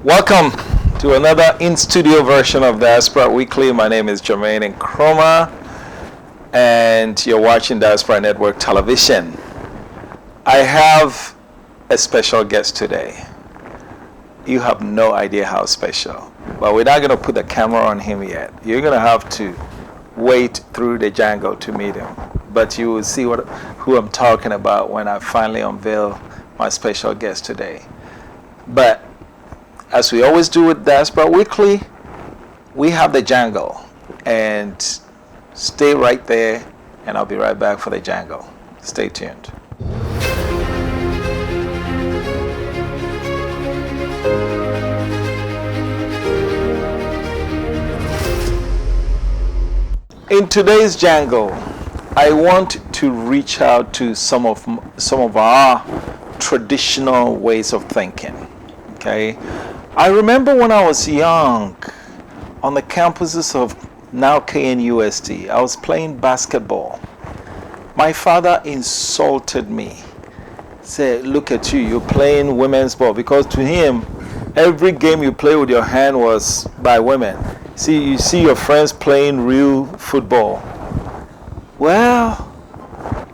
Welcome to another in-studio version of Diaspora Weekly. My name is Jermaine Nkrumah, and you're watching Diaspora Network Television. I have a special guest today. You have no idea how special, but we're not going to put the camera on him yet. You're going to have to wait through the jungle to meet him, but you will see who I'm talking about when I finally unveil my special guest today. But as we always do with Diaspora Weekly, we have the jungle, and stay right there, and I'll be right back for the jungle. Stay tuned. In today's jungle, I want to reach out to some of our traditional ways of thinking. Okay, I remember when I was young, on the campuses of now KNUST, I was playing basketball. My father insulted me. Said, "Look at you, you're playing women's ball," because to him, every game you play with your hand was by women. You see your friends playing real football. Well,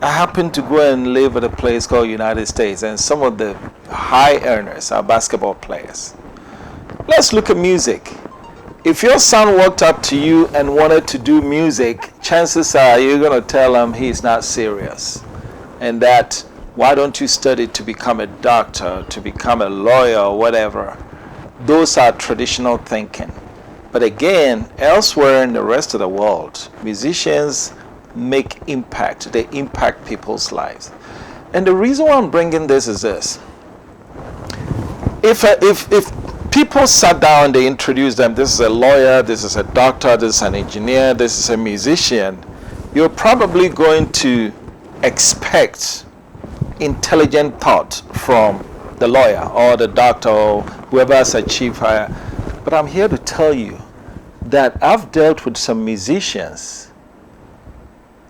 I happened to go and live at a place called United States, and some of the high earners are basketball players. Let's look at music. If your son walked up to you and wanted to do music, chances are you're going to tell him he's not serious, and that why don't you study to become a doctor, to become a lawyer, or whatever. Those are traditional thinking. But again, elsewhere in the rest of the world, musicians make impact. They impact people's lives. And the reason why I'm bringing this is this. If people sat down and they introduced them, this is a lawyer, this is a doctor, this is an engineer, this is a musician, you're probably going to expect intelligent thought from the lawyer or the doctor or whoever has achieved higher. But I'm here to tell you that I've dealt with some musicians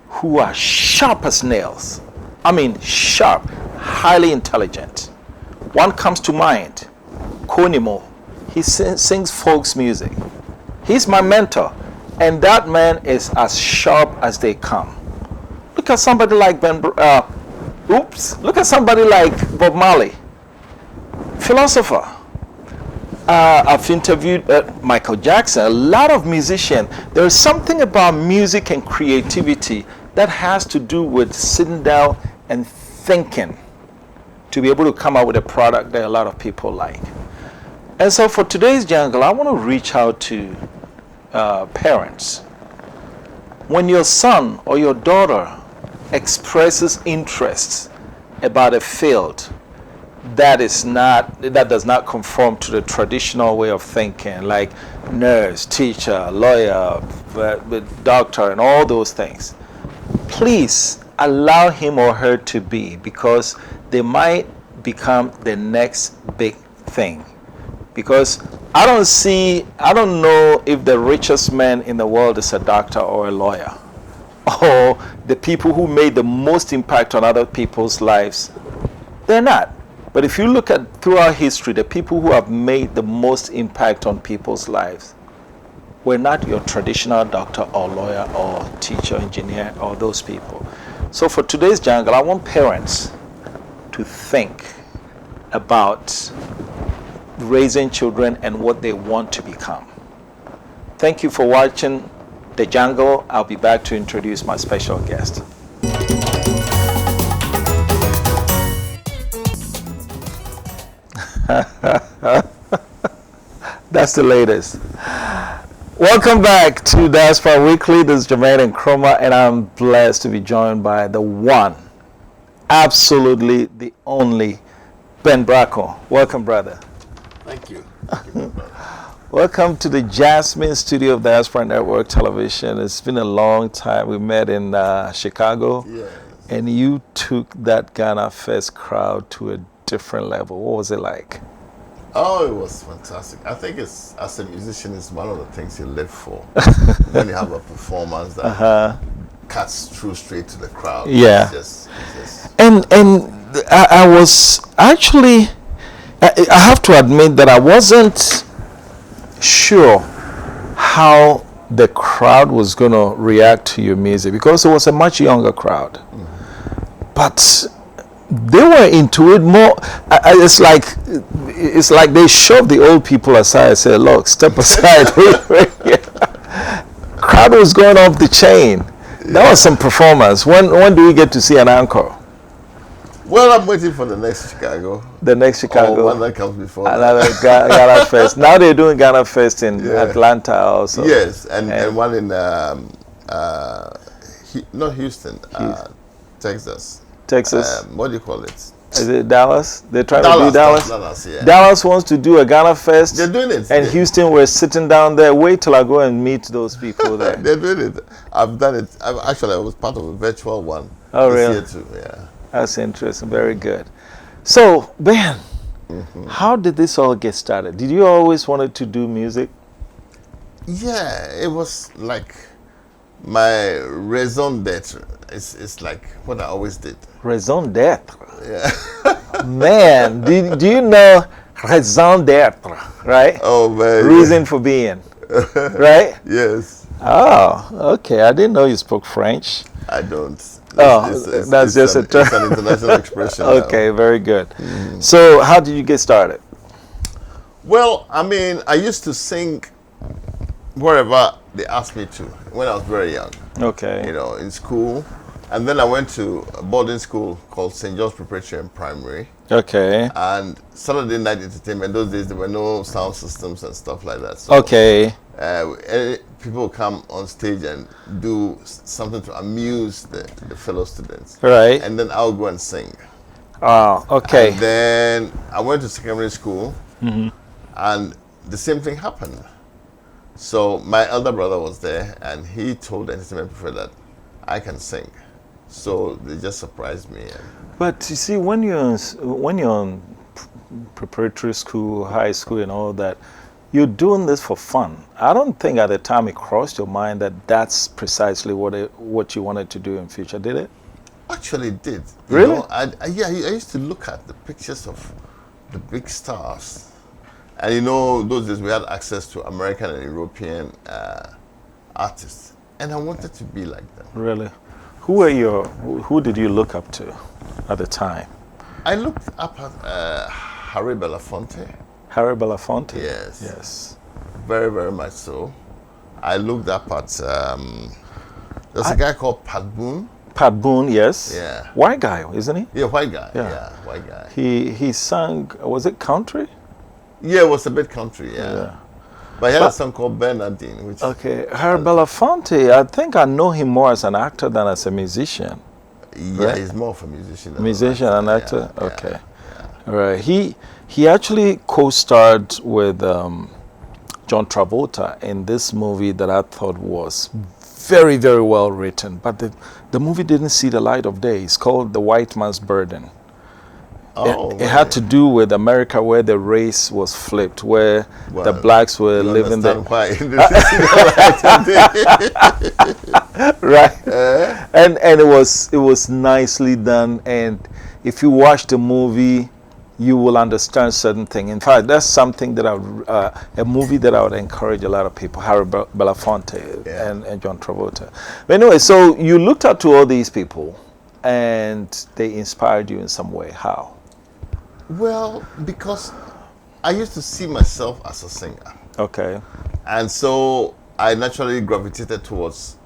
who are sharp as nails. I mean sharp, highly intelligent. One comes to mind, Konimo. He sings folks music. He's my mentor, and that man is as sharp as they come. Look at somebody like look at somebody like Bob Marley, philosopher. I've interviewed Michael Jackson, a lot of musicians. There's something about music and creativity that has to do with sitting down and thinking to be able to come out with a product that a lot of people like. And so for today's jungle, I want to reach out to parents. When your son or your daughter expresses interest about a field that does not conform to the traditional way of thinking, like nurse, teacher, lawyer, doctor, and all those things, please allow him or her to be, because they might become the next big thing. Because I don't know if the richest man in the world is a doctor or a lawyer, or the people who made the most impact on other people's lives. They're not. But if you look at throughout history, the people who have made the most impact on people's lives were not your traditional doctor or lawyer or teacher, engineer, or those people. So for today's jungle, I want parents to think about raising children and what they want to become. Thank you for watching The Jungle. I'll be back to introduce my special guest. That's the latest. Welcome back to Diaspora Weekly. This is Jermaine Nkrumah, and I'm blessed to be joined by the one, absolutely the only, Ben Brako. Welcome, brother. Thank you. Thank you, brother. Welcome to the Jasmine studio of Diaspora Network Television. It's been a long time. We met in Chicago, Yes. and you took that Ghana Fest crowd to a different level. What was it like? Oh, it was fantastic. I think as a musician, it's one of the things you live for. When you have a performance that cuts through straight to the crowd. Yeah. It's just And I was actually, I have to admit that I wasn't sure how the crowd was going to react to your music because it was a much younger crowd. But they were into it more. It's like they shoved the old people aside and said, look, step aside. Crowd was going off the chain. That was some performance. When do we get to see an encore? Well, I'm waiting for the next Chicago. The next Chicago. Or one that comes before another Ghana Fest. Now they're doing Ghana Fest in Atlanta also. Yes, and one in not Houston, Texas. Texas. What do you call it? Is it Dallas? They're trying to do Dallas. Dallas, yeah. Dallas wants to do a Ghana Fest. They're doing it. And Houston, we're sitting down there. Wait till I go and meet those people there. They're doing it. I've done it. I was part of a virtual one. Oh, really? This year too. Yeah. That's interesting. Very good. So, Ben, how did this all get started? Did you always wanted to do music? Yeah, it was like my raison d'etre. It's like what I always did. Raison d'etre. Yeah. Man, do you know raison d'etre, right? Oh, man. Reason for being, right? Yes. Oh, okay. I didn't know you spoke French. I don't. That's just a term. It's an international expression. Okay, very good. So, how did you get started? Well, I mean, I used to sing wherever they asked me to when I was very young. Okay. You know, in school. And then I went to a boarding school called St. John's Preparatory and Primary. Okay. And Saturday night entertainment, those days there were no sound systems and stuff like that. So, okay. People would come on stage and do something to amuse the fellow students. Right. And then I'll go and sing. Oh, okay. And then I went to secondary school, and the same thing happened. So my elder brother was there, and he told the entertainment professor that I can sing. So they just surprised me. But you see, when you're in preparatory school, high school, and all that, you're doing this for fun. I don't think at the time it crossed your mind that that's precisely what you wanted to do in future, did it? Actually, it did. Really? You know, I used to look at the pictures of the big stars. And you know, those days we had access to American and European artists. And I wanted to be like them. Really? Who did you look up to at the time? I looked up at Harry Belafonte. Harry Belafonte? Yes. Yes. Very, very much so. I looked up at, there's a guy called Pat Boone. Pat Boone, yes. Yeah. White guy, isn't he? Yeah, white guy. Yeah. Yeah, white guy. He sang, was it country? Yeah, it was a bit country, yeah. But he had a song called Bernardine, which... Okay, Harry Belafonte, I think I know him more as an actor than as a musician. Yeah, right? He's more of a musician. Musician and actor? Yeah, okay. Yeah. All right. He actually co-starred with John Travolta in this movie that I thought was very, very well written. But the movie didn't see the light of day. It's called The White Man's Burden. Oh, it had to do with America, where the race was flipped, where the blacks were living there. Why? Right. And it was nicely done. And if you watch the movie, you will understand certain things. In fact, that's something that a movie that I would encourage a lot of people, Harry Belafonte and John Travolta. But anyway, so you looked up to all these people, and they inspired you in some way. How? Well, because I used to see myself as a singer. Okay. And so I naturally gravitated towards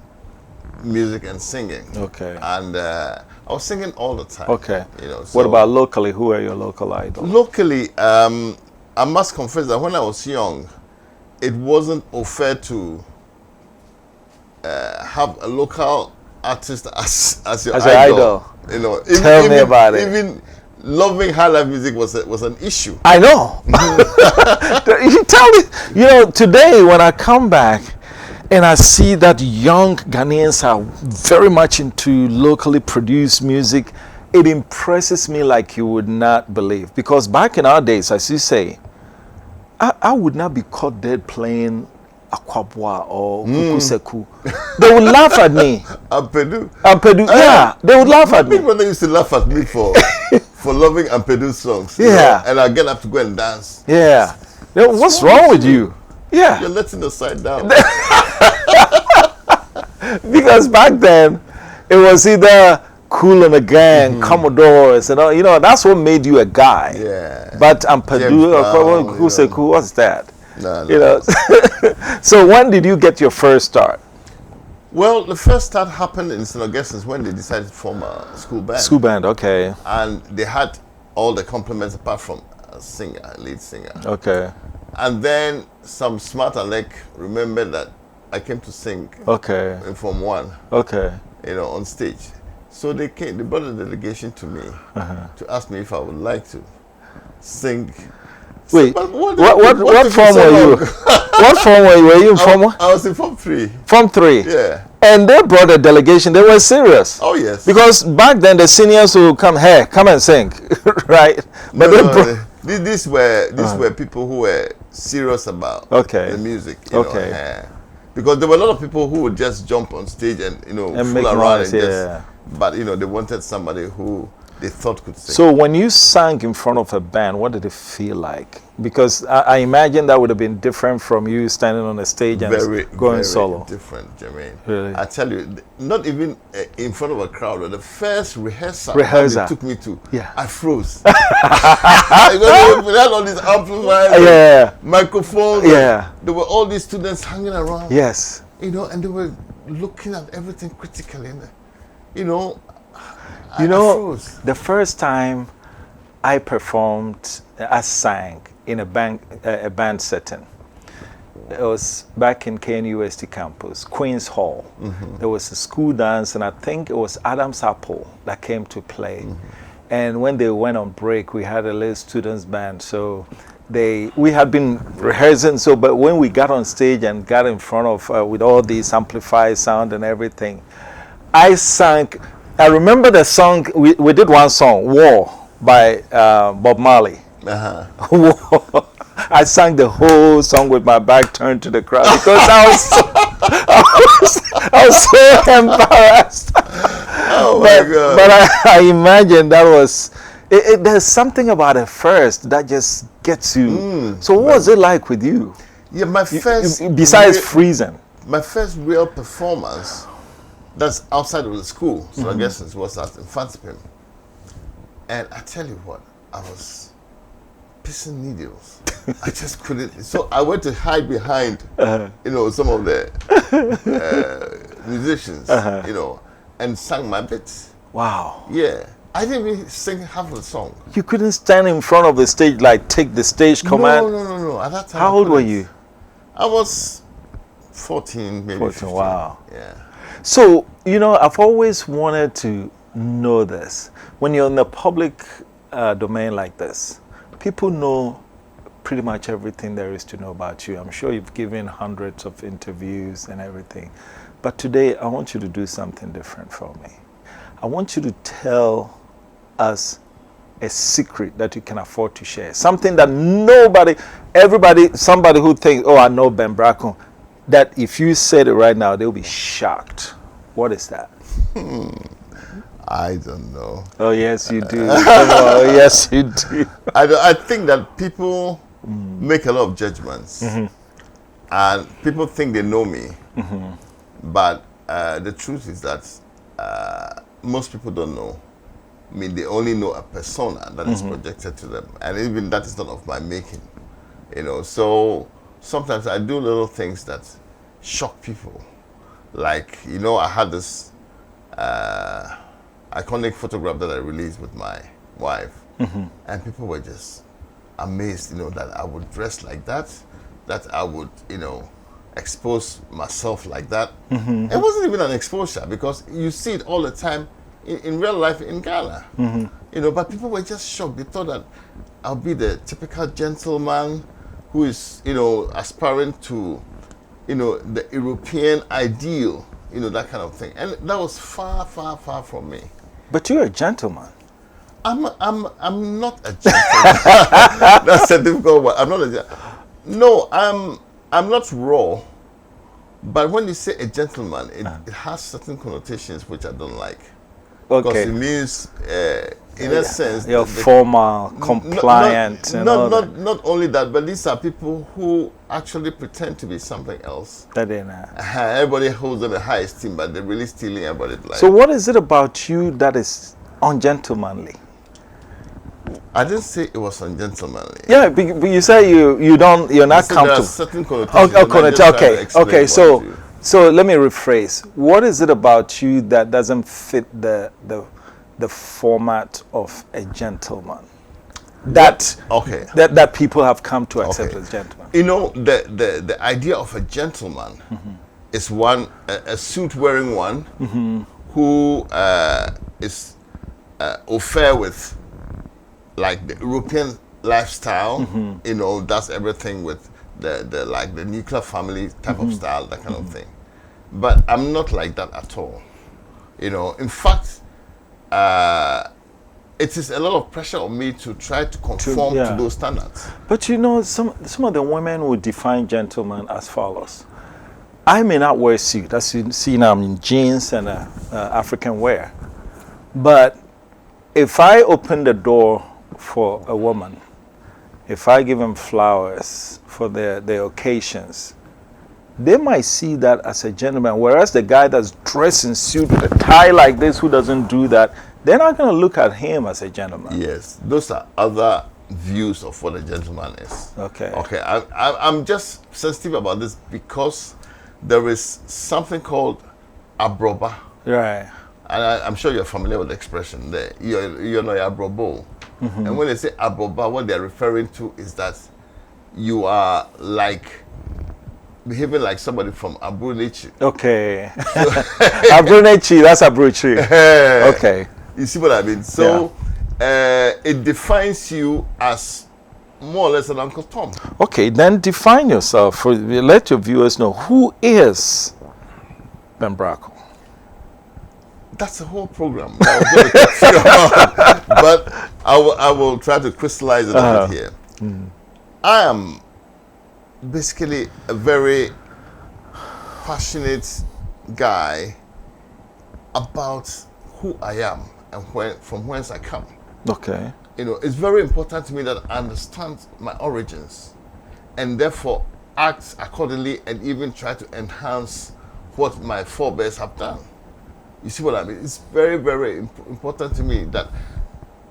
music and singing. Okay. And I was singing all the time. Okay. You know, what about locally? Who are your local idols? Locally, I must confess that when I was young, it wasn't fair to have a local artist as your idol. You know, Tell me about it. Even loving Highlife music was an issue. I know. You tell me. You know, today when I come back and I see that young Ghanaians are very much into locally produced music, it impresses me like you would not believe. Because back in our days, as you say, I would not be caught dead playing Akwabwa or Kukuseku, they would laugh at me. Ampedu. Yeah, they would laugh at me. My brother used to laugh at me for loving Ampedu songs. Yeah. You know, and I get up to go and dance. Yeah. What's wrong with you? Yeah. You're letting the side down. Because back then, it was either Kool and the Gang, Commodores, and all, you know, that's what made you a guy. Yeah. But Ampedu, Kukuseku, what's that? No. You know. So when did you get your first start? Well, the first start happened in St. Augustine's when they decided to form a school band. School band, okay. And they had all the compliments apart from a lead singer. Okay. And then some smart aleck remembered that I came to sing in Form 1. Okay. You know, on stage. So they brought a delegation to me to ask me if I would like to sing. Wait, what form were you? What form were you? Were you in Form 1? I was in Form 3. Form 3? Yeah. And they brought a delegation. They were serious. Oh, yes. Because back then the seniors would come and sing, right? But these were people who were serious about the music. You know, because there were a lot of people who would just jump on stage and fool around and but they wanted somebody who they thought could sing. So when you sang in front of a band, what did it feel like? Because I imagine that would have been different from you standing on a stage and going solo. Very different, Jermaine. Really? I tell you, not even in front of a crowd. The first rehearsal they took me to, I froze. Because we had all these amplifiers, microphones. Yeah. There were all these students hanging around. Yes. And they were looking at everything critically. I froze. The first time I performed, I sang in a band setting. It was back in KNUST campus, Queen's Hall. There was a school dance, and I think it was Adam's Apple that came to play. And when they went on break, we had a little students band. So we had been rehearsing. So, but when we got on stage and got in front of with all these amplified sound and everything, I sang. I remember the song, we did one song, War, by Bob Marley. War. I sang the whole song with my back turned to the crowd because I was so embarrassed. Oh my God. But I imagine that was, there's something about it first that just gets you. So what was it like with you? Yeah, my first... Besides freezing. My first real performance, that's outside of the school, so I guess it was at Infantsipim. And I tell you what, I was pissing needles. I just couldn't. So I went to hide behind, some of the musicians, and sang my bits. Wow. Yeah. I didn't even sing half of the song. You couldn't stand in front of the stage, like take the stage command? No. At that time, how old were you? I was 14, maybe 14, 15. Wow. Yeah. So, I've always wanted to know this. When you're in the public domain like this, people know pretty much everything there is to know about you. I'm sure you've given hundreds of interviews and everything. But today, I want you to do something different for me. I want you to tell us a secret that you can afford to share. Something that somebody who thinks, oh, I know Ben Brako, that if you said it right now, they'll be shocked. What is that? I don't know. Oh, yes, you do. Oh, yes, you do. I think that people make a lot of judgments. And people think they know me. But the truth is that most people don't know. I mean, they only know a persona that is projected to them. And even that is not of my making. So sometimes I do little things that shock people. Like, I had this iconic photograph that I released with my wife. And people were just amazed, that I would dress like that I would, expose myself like that. It wasn't even an exposure because you see it all the time in real life in Ghana. But people were just shocked. They thought that I'll be the typical gentleman who is, aspiring to, the European ideal, that kind of thing. And that was far, far, far from me. But you're a gentleman. I'm not a gentleman. That's a difficult one. I'm not a gentleman. No, I'm not raw. But when you say a gentleman, it has certain connotations which I don't like. Because it means, in a sense, you're formal, compliant, not only that, but these are people who actually pretend to be something else. That they know. Everybody holds them in high esteem, but they're really stealing everybody's life. So, what is it about you that is ungentlemanly? I didn't say it was ungentlemanly. Yeah, but you say you're not comfortable. There are certain connotations. Okay. So let me rephrase. What is it about you that doesn't fit the format of a gentleman? That people have come to accept as gentlemen. You know, the idea of a gentleman is one, a suit wearing one who is au fait with like the European lifestyle, you know, does everything with the like the nuclear family type of style, that kind of thing. But I'm not like that at all. You know, in fact, it is a lot of pressure on me to try to conform to those standards. But you know, some of the women would define gentleman as follows. I may not wear a suit. As you see now, I'm in jeans and African wear. But if I open the door for a woman, if I give them flowers for their occasions, they might see that as a gentleman. Whereas the guy that's dressed in suit with a tie like this, who doesn't do that, they're not going to look at him as a gentleman. Yes, those are other views of what a gentleman is. Okay. I'm just sensitive about this because there is something called abroba. Right. And I'm sure you're familiar with the expression there. You know, abrobo. And when they say abroba, what they're referring to is that you are like behaving like somebody from Abrunichi. Okay. Abrunichi, that's Abrunichi. Okay. You see what I mean? So it defines you as more or less an Uncle Tom. Okay, then define yourself. Let your viewers know, who is Ben Brako? That's a whole program. But I will try to crystallize it a bit here. I am basically a very passionate guy about who I am and from whence I come. Okay. You know, it's very important to me that I understand my origins and therefore act accordingly and even try to enhance what my forebears have done. You see what I mean? It's very, very important to me that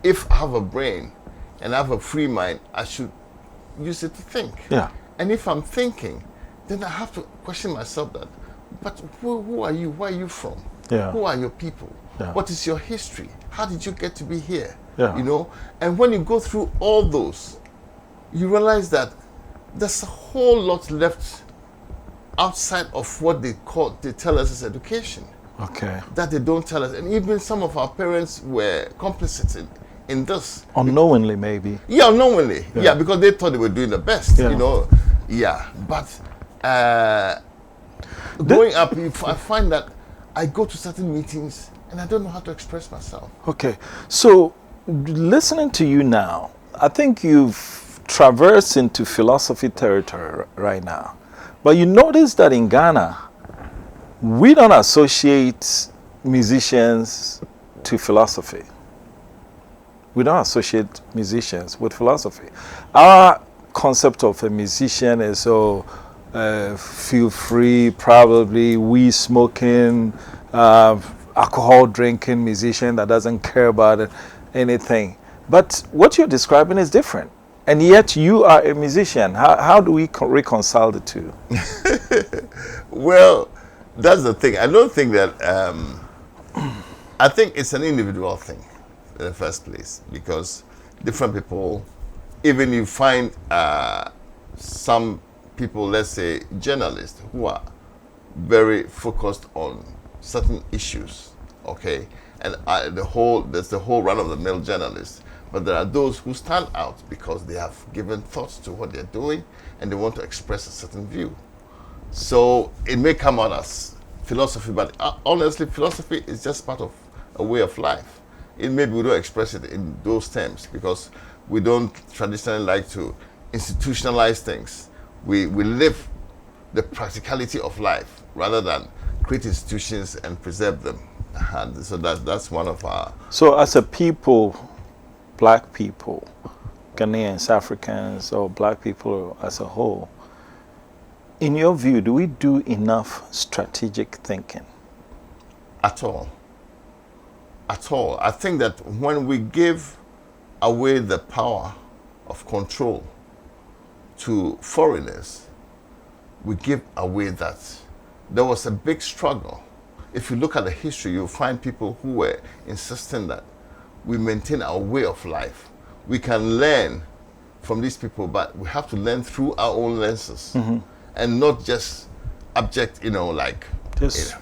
if I have a brain and I have a free mind, I should use it to think. Yeah. And if I'm thinking, then I have to question myself that, but who are you? Where are you from? Yeah. Who are your people? Yeah. What is your history? How did you get to be here? Yeah. You know? And when you go through all those, you realize that there's a whole lot left outside of what they tell us as education. Okay. That they don't tell us. And even some of our parents were complicit in this. Unknowingly, maybe. Yeah, unknowingly. Yeah, because they thought they were doing the best, you know. Yeah. But growing up, I find that I go to certain meetings and I don't know how to express myself. Okay. So, listening to you now, I think you've traversed into philosophy territory right now. But you notice that in Ghana, we don't associate musicians to philosophy. We don't associate musicians with philosophy. Our concept of a musician is feel free, probably weed smoking, alcohol drinking musician that doesn't care about anything. But what you're describing is different. And yet you are a musician. How do we reconcile the two? Well, that's the thing. I don't think that, I think it's an individual thing in the first place, because different people, even you find some people, let's say journalists, who are very focused on certain issues, okay? And there's the whole run-of-the-mill journalists. But there are those who stand out because they have given thoughts to what they're doing and they want to express a certain view. So it may come out as philosophy, but honestly, philosophy is just part of a way of life. Maybe we don't express it in those terms because we don't traditionally like to institutionalize things. We live the practicality of life rather than create institutions and preserve them. And so that's one of our... So as a people, black people, Ghanaians, Africans, or black people as a whole, in your view, do we do enough strategic thinking? At all. At all. I think that when we give away the power of control to foreigners, we give away that. There was a big struggle. If you look at the history, you'll find people who were insisting that we maintain our way of life. We can learn from these people, but we have to learn through our own lenses and not just abject, like... Just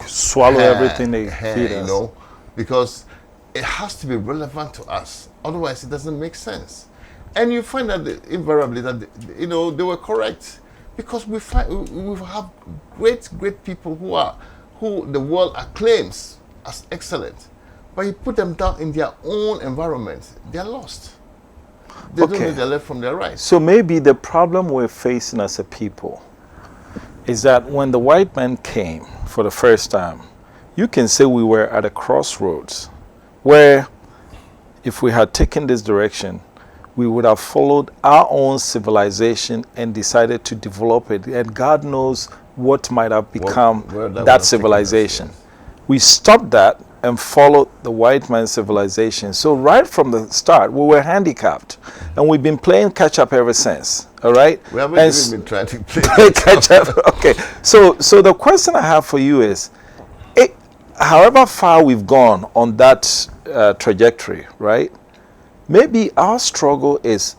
swallow everything they feed us. Because it has to be relevant to us. Otherwise, it doesn't make sense. And you find that invariably that, they were correct. Because we have great people who the world acclaims as excellent. But you put them down in their own environment, they're lost. They don't know their left from their right. So maybe the problem we're facing as a people is that when the white man came for the first time, you can say we were at a crossroads where if we had taken this direction, we would have followed our own civilization and decided to develop it. And God knows what might have become that civilization. We stopped that and followed the white man's civilization. So right from the start, we were handicapped. And we've been playing catch-up ever since. All right? We haven't even been trying to play catch-up. Okay. So the question I have for you is, however far we've gone on that trajectory, right? Maybe our struggle is,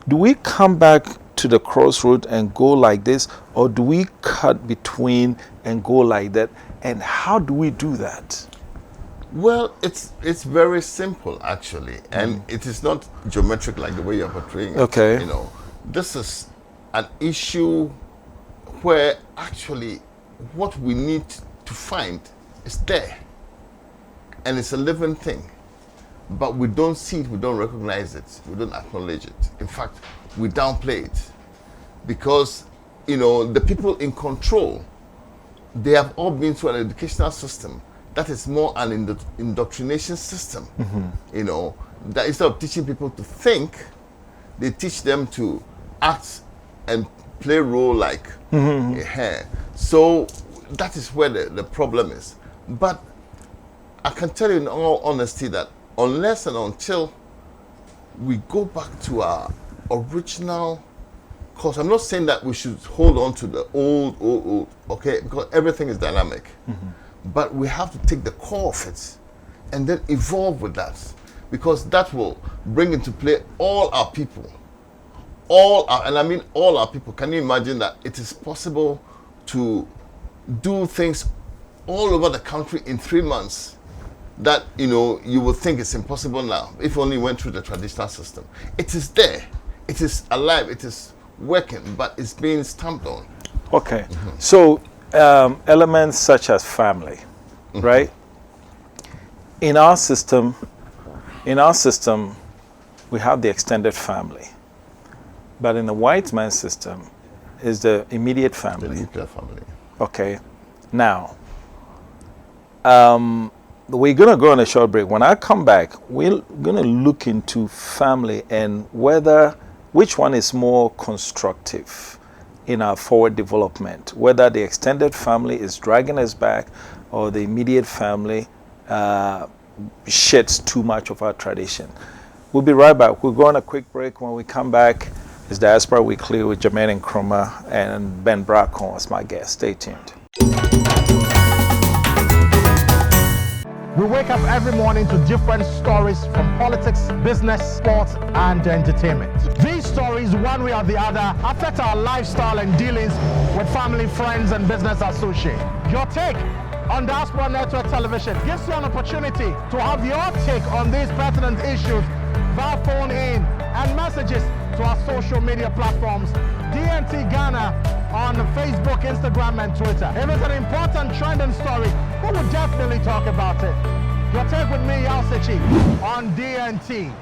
do we come back to the crossroad and go like this, or do we cut between and go like that? And how do we do that? Well, it's very simple, actually. And it is not geometric like the way you're portraying it. Okay. This is an issue where actually what we need to find is there. And it's a living thing. But we don't see it, we don't recognize it, we don't acknowledge it. In fact, we downplay it. Because, the people in control, they have all been through an educational system that is more an indoctrination system. That instead of teaching people to think, they teach them to act and play role like a hair. So that is where the problem is. But I can tell you in all honesty that unless and until we go back to our original course, I'm not saying that we should hold on to the old, okay, because everything is dynamic. But we have to take the core of it and then evolve with that, because that will bring into play all our people. And I mean all our people. Can you imagine that it is possible to do things all over the country in 3 months that, you would think it's impossible now, if only went through the traditional system. It is there. It is alive. It is working, but it's being stamped on. Okay. So elements such as family, right? In our system, we have the extended family. But in the white man's system is the immediate family. The nuclear family. Okay. Now, we're going to go on a short break. When I come back, we're going to look into family and which one is more constructive in our forward development, whether the extended family is dragging us back or the immediate family sheds too much of our tradition. We'll be right back. We'll go on a quick break. When we come back, it's Diaspora Weekly with Jermaine and Nkrumah and Ben Brako as my guest. Stay tuned. We wake up every morning to different stories from politics, business, sports, and entertainment. These stories, one way or the other, affect our lifestyle and dealings with family, friends, and business associates. Your take on Diaspora Network Television gives you an opportunity to have your take on these pertinent issues via phone in and messages to our social media platforms, DNT Ghana on Facebook, Instagram, and Twitter. If it's an important trending story, we will definitely talk about it. Your take with me, Yalsechi, on DNT.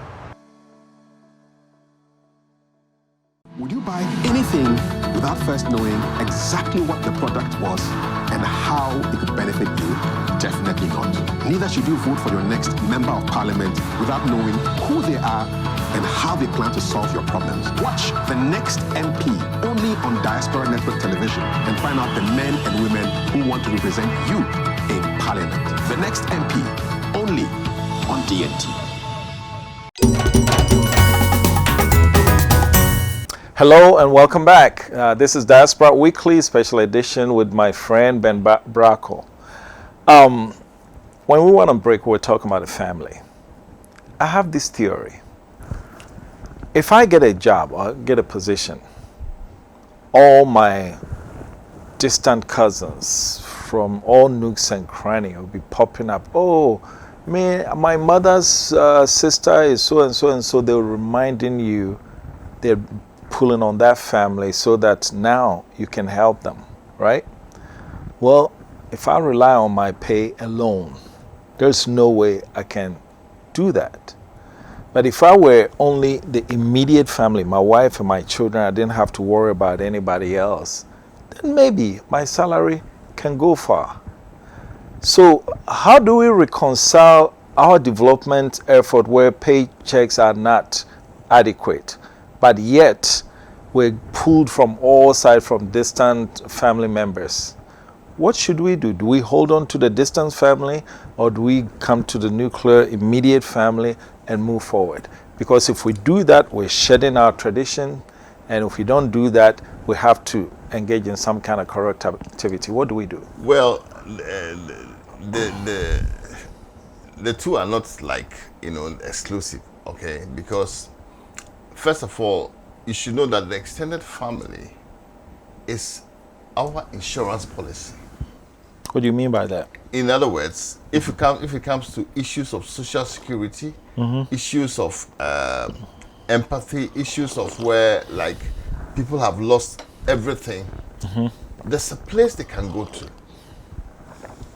Would you buy any anything without first knowing exactly what the product was and how it could benefit you? Definitely not. Neither should you vote for your next member of parliament without knowing who they are and how they plan to solve your problems. Watch The Next MP only on Diaspora Network Television and find out the men and women who want to represent you in parliament. The Next MP only on DNT. Hello and welcome back. This is Diaspora Weekly Special Edition with my friend Ben Brako. When we went on break, we were talking about the family. I have this theory. If I get a job or get a position, all my distant cousins from all nooks and crannies will be popping up. Oh, my mother's sister is so and so, and so. They're reminding you, they're pulling on that family so that now you can help them, right? Well, if I rely on my pay alone, there's no way I can do that. But if I were only the immediate family, my wife and my children, I didn't have to worry about anybody else, then maybe my salary can go far. So how do we reconcile our development effort where paychecks are not adequate, but yet we're pulled from all sides from distant family members? What should we do? Do we hold on to the distant family, or do we come to the nuclear immediate family and move forward? Because if we do that, we're shedding our tradition, and if we don't do that, we have to engage in some kind of correct activity. What do we do? Well, the two are not exclusive, okay? Because first of all, you should know that the extended family is our insurance policy. What do you mean by that? In other words, if it comes to issues of social security, issues of empathy, issues of where people have lost everything, there's a place they can go to,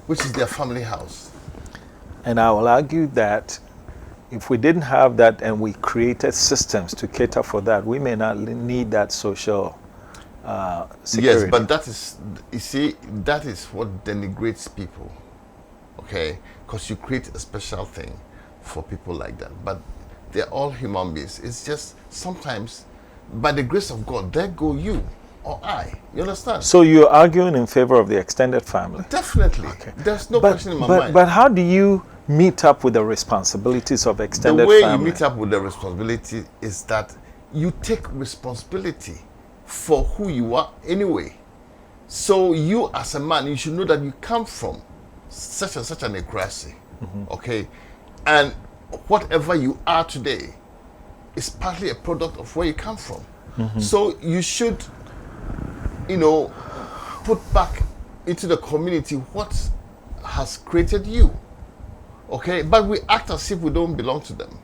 which is their family house. And I will argue that if we didn't have that and we created systems to cater for that, we may not need that social security. Yes, but that is what denigrates people, okay? Because you create a special thing for people like that. But they're all human beings. It's just sometimes, by the grace of God, there go you or I. You understand? So you're arguing in favor of the extended family? Definitely. Okay. There's no question in my mind. But how do you meet up with the responsibilities of extended family? The way you meet up with the responsibility is that you take responsibility for who you are anyway. So you as a man, you should know that you come from such and such an Nkrumah, okay? And whatever you are today is partly a product of where you come from. So you should, put back into the community what has created you, okay? But we act as if we don't belong to them.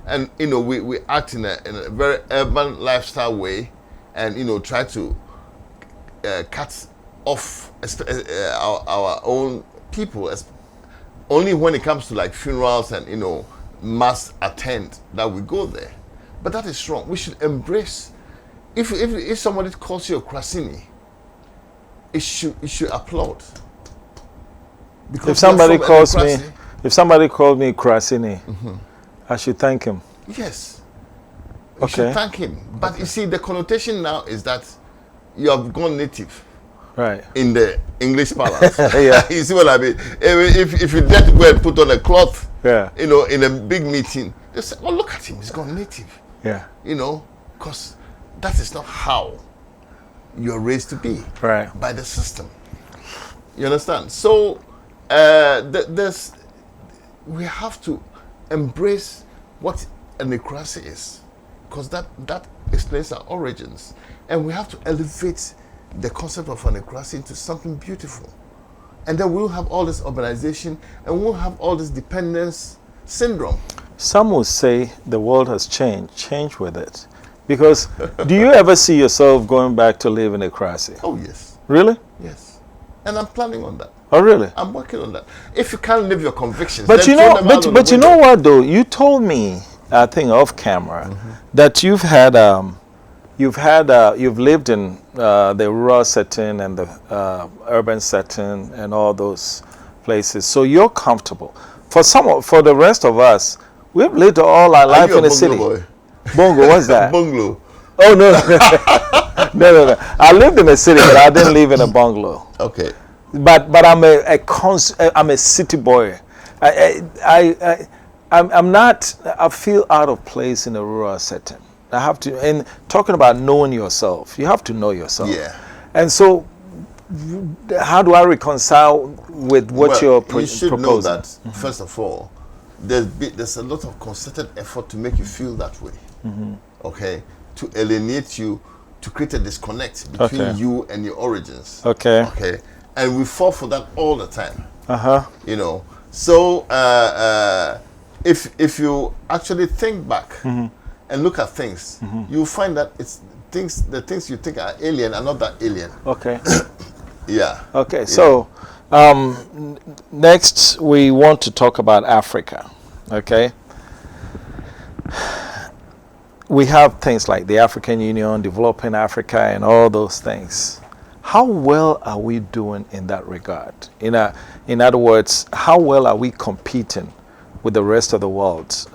And, we act in a very urban lifestyle way, and try to cut off our own people, only when it comes to funerals and mass attend that we go there. But that is wrong. We should embrace. If somebody calls you a Krasini, it should applaud. Because if somebody calls me Krasini, I should thank him. Yes. You should thank him. But you see, the connotation now is that you have gone native. Right. In the English parlance. Yeah. You see what I mean? If you let go and put on a cloth, in a big meeting, they say, oh, look at him, he's gone native. Yeah. Because that is not how you're raised to be. Right. By the system. You understand? So, we have to embrace what a Nkrumah is. Because that explains our origins. And we have to elevate the concept of an Nkrumah into something beautiful. And then we'll have all this urbanization and we'll have all this dependence syndrome. Some will say the world has changed. Change with it. Because do you ever see yourself going back to live in Nkrumah? Oh, yes. Really? Yes. And I'm planning on that. Oh, really? I'm working on that. If you can't live your convictions, but then you know, but you know what though? You told me, I think off camera, that you've had you've lived in the rural setting and the urban setting and all those places, so you're comfortable. For the rest of us, we've lived all our life in a city. Boy? Bongo, what's that? Bungalow. Oh no, no. I lived in a city, but I didn't live in a bungalow. Okay. But I'm a city boy. I'm not. I feel out of place in a rural setting. I have to. And talking about knowing yourself, you have to know yourself. Yeah. And so, how do I reconcile with what you're proposing? You should know that first of all, there's a lot of concerted effort to make you feel that way. Okay, to alienate you, to create a disconnect between you and your origins. Okay, and we fall for that all the time. You know, so if you actually think back and look at things, you'll find that the things you think are alien are not that alien. Okay. Yeah. Okay. Yeah. So next we want to talk about Africa. Okay. We have things like the African Union, Developing Africa, and all those things. How well are we doing in that regard? In other words, how well are we competing with the rest of the world?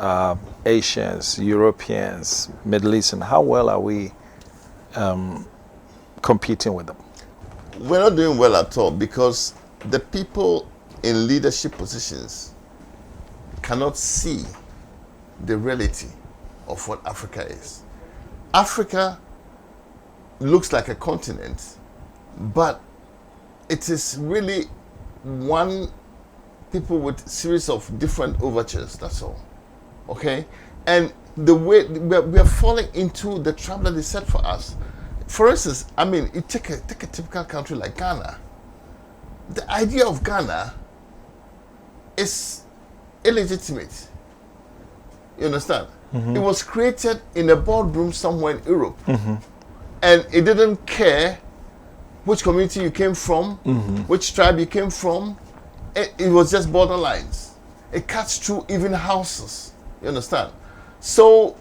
Asians, Europeans, Middle Eastern, how well are we competing with them? We're not doing well at all because the people in leadership positions cannot see the reality of what Africa is. Africa looks like a continent, but it is really one people with series of different overtures, that's all. Okay? And the way we are falling into the trap that they set for us. For instance, I mean, you take a typical country like Ghana. The idea of Ghana is illegitimate. You understand? It was created in a boardroom somewhere in Europe. And it didn't care which community you came from, which tribe you came from. It was just borderlines. It cuts through even houses. You understand? So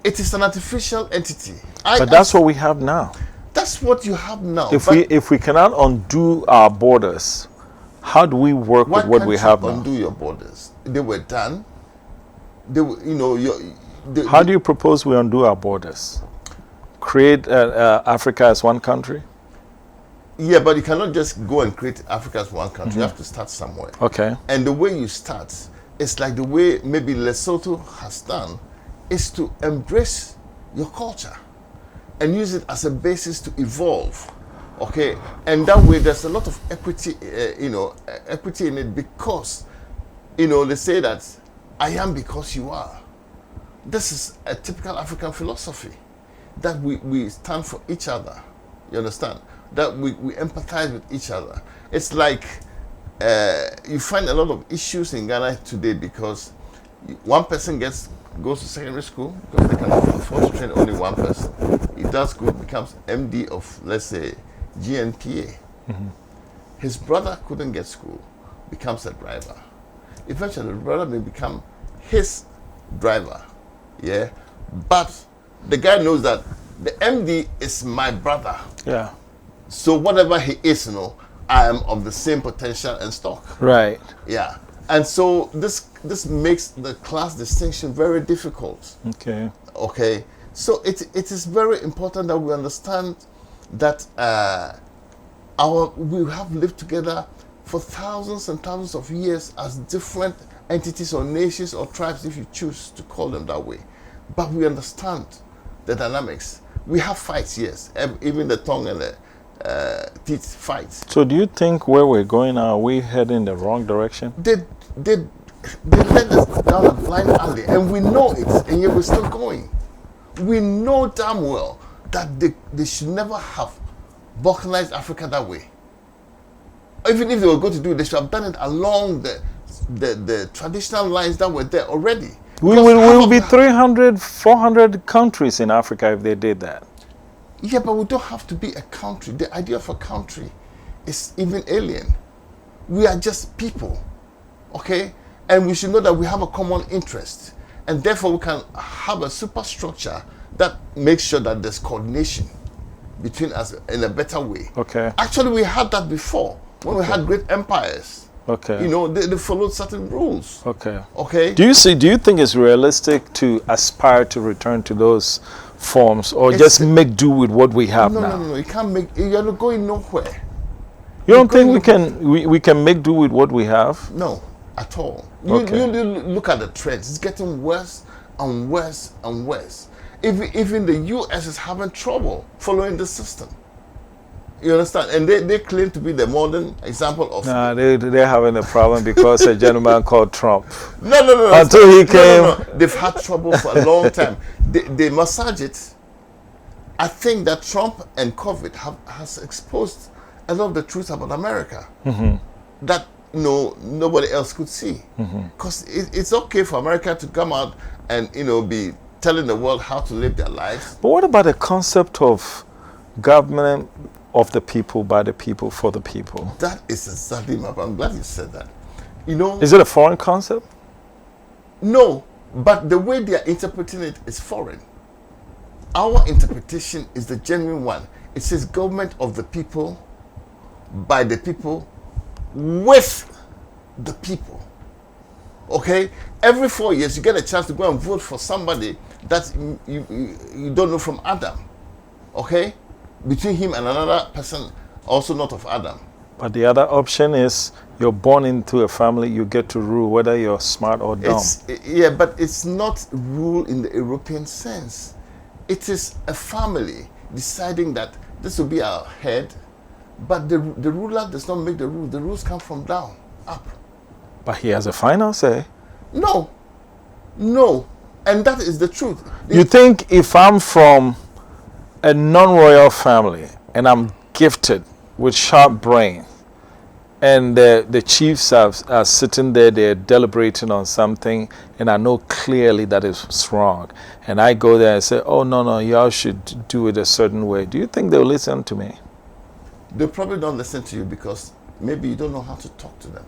it is an artificial entity. But that's what we have now. That's what you have now. If we cannot undo our borders, how do we work with what we have now? Undo your borders? They were done. They were, how do you propose we undo our borders? Create Africa as one country? Yeah, but you cannot just go and create Africa as one country. You have to start somewhere. Okay. And the way you start is like the way maybe Lesotho has done, is to embrace your culture and use it as a basis to evolve. Okay. And that way there's a lot of equity, equity in it because, they say that I am because you are. This is a typical African philosophy that we stand for each other. You understand? That we empathize with each other. It's like you find a lot of issues in Ghana today because one person goes to secondary school because they can afford to train only one person. He does good, becomes MD of, let's say, GNPA. His brother couldn't get school, becomes a driver. Eventually, the brother may become his driver. Yeah, but the guy knows that the MD is my brother. Yeah. So whatever he is, I am of the same potential and stock. Right. Yeah. And so this makes the class distinction very difficult. Okay. Okay. So it is very important that we understand that we have lived together for thousands and thousands of years as different entities or nations or tribes, if you choose to call them that way. But we understand the dynamics. We have fights, yes. Even the tongue and the teeth fights. So do you think where we're going now, are we heading in the wrong direction? They led us down a blind alley, and we know it, and yet we're still going. We know damn well that they should never have balkanized Africa that way. Even if they were going to do it, they should have done it along the traditional lines that were there already. We will be 300, 400 countries in Africa if they did that. Yeah, but we don't have to be a country. The idea of a country is even alien. We are just people, okay? And we should know that we have a common interest. And therefore we can have a superstructure that makes sure that there's coordination between us in a better way. Okay. Actually, we had that before when we had great empires. Okay. You know, they followed certain rules. Okay. Okay. Do you think it's realistic to aspire to return to those forms, or It's- just make do with what we have now? No. You can't make. You're not going nowhere. You don't think we can make do with what we have? No, at all. Okay. You look at the trends. It's getting worse and worse and worse. Even the U.S. is having trouble following the system. You understand? And they claim to be the modern example of... Nah, they're having a problem because a gentleman called Trump. No. Until he came... No. They've had trouble for a long time. They massage it. I think that Trump and COVID has exposed a lot of the truth about America that nobody else could see. Because it's okay for America to come out and be telling the world how to live their lives. But what about the concept of government of the people, by the people, for the people? That is exactly my point. I'm glad you said that. Is it a foreign concept? No, but the way they are interpreting it is foreign. Our interpretation is the genuine one. It says government of the people, by the people, with the people. Okay? Every 4 years you get a chance to go and vote for somebody that you don't know from Adam. Okay? Between him and another person also not of Adam. But the other option is you're born into a family, you get to rule whether you're smart or dumb. But it's not rule in the European sense. It is a family deciding that this will be our head, but the ruler does not make the rules. The rules come from down, up. But he has a final say. No. And that is the truth. You think if I'm from a non-royal family and I'm gifted with sharp brain, and the chiefs are sitting there, they're deliberating on something, and I know clearly that it's wrong, and I go there and say, oh, no, y'all should do it a certain way, do you think they'll listen to me? They probably don't listen to you because maybe you don't know how to talk to them.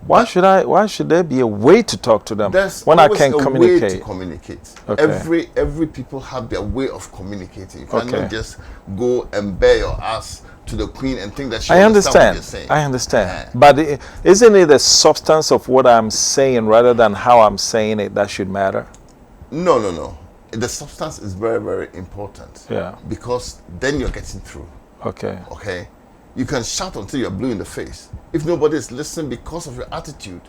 Why should there be a way to talk to them when I can't communicate? Way to communicate. Okay. Every people have their way of communicating. You cannot just go and bare your ass to the queen and think that she understands what you're saying. I understand. But isn't it the substance of what I'm saying rather than how I'm saying it that should matter? No. The substance is very, very important. Yeah. Because then you're getting through. Okay. You can shout until you're blue in the face. If nobody is listening because of your attitude,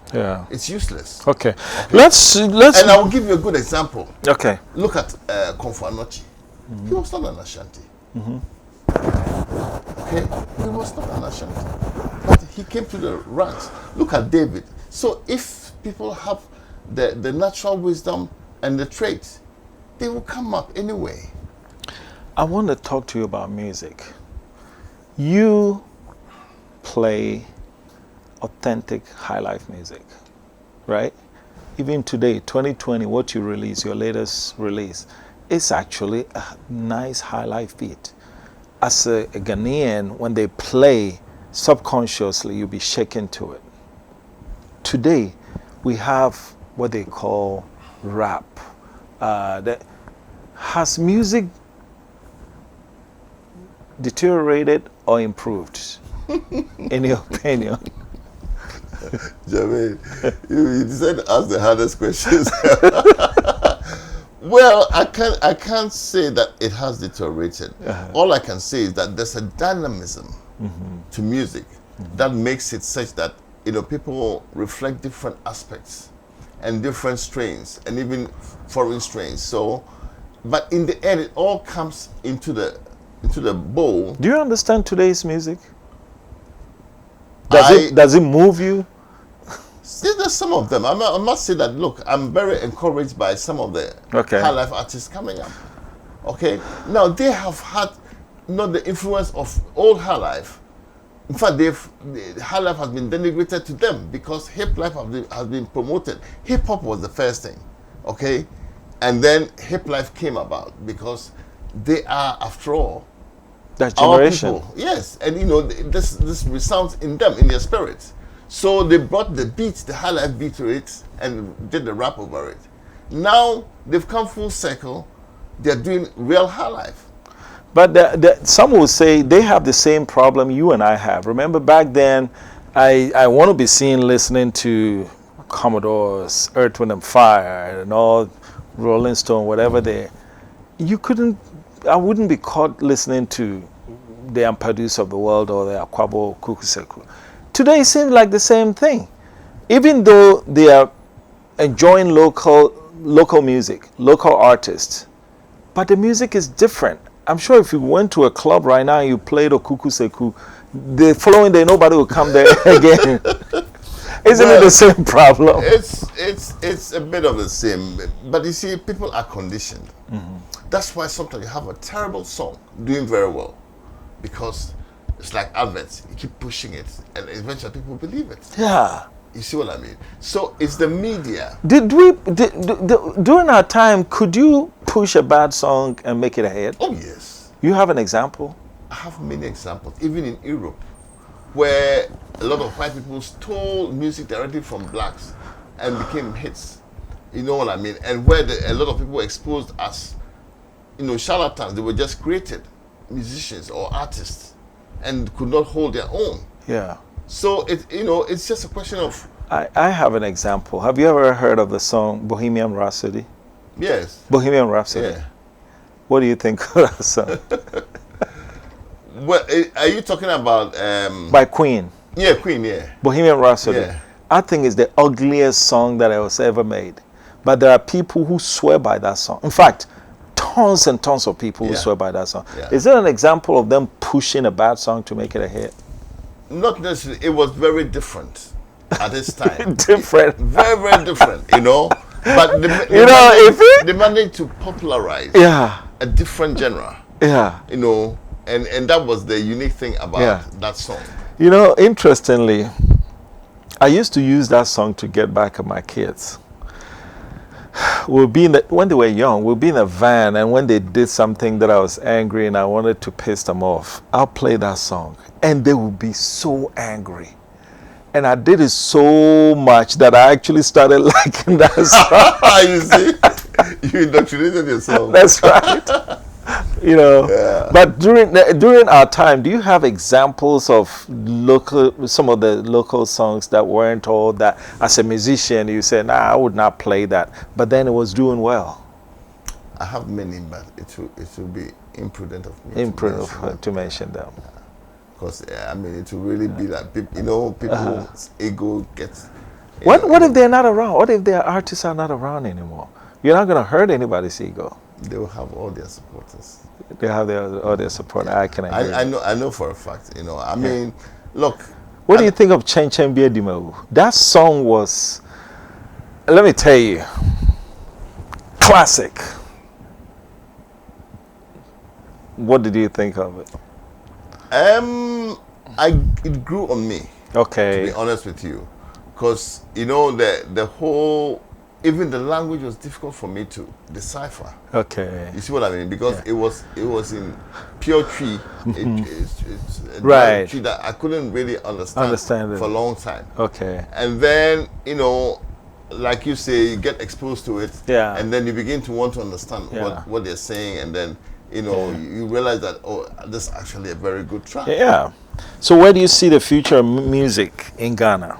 it's useless. Okay. Let's. And I will give you a good example. Okay. Look at Comfort Anochi. He was not an Ashanti. Okay, he was not an Ashanti, but he came to the ranks. Look at David. So if people have the natural wisdom and the traits, they will come up anyway. I want to talk to you about music. You play authentic Highlife music, right? Even today, 2020, what you release, your latest release, is actually a nice Highlife beat. As a Ghanaian, when they play, subconsciously you'll be shaken to it. Today, we have what they call rap. Has music deteriorated or improved, in your opinion? Jermaine, you decided to ask the hardest questions. Well, I can't say that it has deteriorated. All I can say is that there's a dynamism to music that makes it such that people reflect different aspects and different strains and even foreign strains. So, but in the end, it all comes into the bowl. Do you understand today's music? Does it move you? See, there's some of them. I must say that, look, I'm very encouraged by some of the Highlife artists coming up. Okay? Now, they have had not the influence of old Highlife. In fact, Highlife has been denigrated to them because hip life has been promoted. Hip hop was the first thing. Okay? And then hip life came about because they are, after all, that generation. Our people. Yes. And this resounds in them, in their spirits. So they brought the beat, the Highlife beat to it, and did the rap over it. Now they've come full circle, They're doing real high life. But some will say they have the same problem you and I have. Remember back then, I want to be seen listening to Commodore's Earth, Wind and Fire and all Rolling Stone, whatever they. I wouldn't be caught listening to the Ampadu of the world or the Akwabo Kukuseku. Today it seems like the same thing. Even though they are enjoying local music, local artists, but the music is different. I'm sure if you went to a club right now and you played Okukuseku, the following day nobody will come there again. Isn't it the same problem? It's a bit of the same, but you see, people are conditioned. That's why sometimes you have a terrible song doing very well, because it's like adverts. You keep pushing it, and eventually people believe it. Yeah. You see what I mean? So it's the media. During our time, could you push a bad song and make it a hit? Oh yes. You have an example? I have many examples, even in Europe, where a lot of white people stole music directly from blacks and became hits. You know what I mean? And where a lot of people exposed as, charlatans. They were just created musicians or artists and could not hold their own. Yeah. So it's just a question of. I have an example. Have you ever heard of the song Bohemian Rhapsody? Yes. Bohemian Rhapsody. Yeah. What do you think of that song? Well, are you talking about by Queen? Yeah, Queen. Yeah. Bohemian Rhapsody. Yeah. I think it's the ugliest song that was ever made. But there are people who swear by that song. In fact, tons and tons of people who swear by that song. Yeah. Is there an example of them pushing a bad song to make it a hit? Not necessarily. It was very different at this time. Different. Very, very different, But they managed to popularize a different genre. Yeah. And that was the unique thing about that song. Interestingly, I used to use that song to get back at my kids. When they were young, we'll be in a van, and when they did something that I was angry and I wanted to piss them off, I'll play that song, and they will be so angry. And I did it so much that I actually started liking that song. You see, you indoctrinated yourself. That's right. But during our time, do you have examples of some of the local songs that weren't all that? As a musician, you said, I would not play that, but then it was doing well. I have many, but it will be imprudent of me to mention them. Because it will really be like people's ego gets. What if they're not around? What if their artists are not around anymore? You're not going to hurt anybody's ego. They will have all their supporters. They have all their support. I can agree. I know for a fact. Look. What do you think of Chen Chen Bie Dimau? That song was, let me tell you, classic. What did you think of it? It grew on me. Okay. To be honest with you, because the whole. Even the language was difficult for me to decipher. Okay. You see what I mean? Because it was in pure tree. It's right. Tree that I couldn't really understand for a long time. Okay. And then, like you say, you get exposed to it. Yeah. And then you begin to want to understand what they're saying. And then, you realize that, this is actually a very good track. Yeah. So where do you see the future of music in Ghana?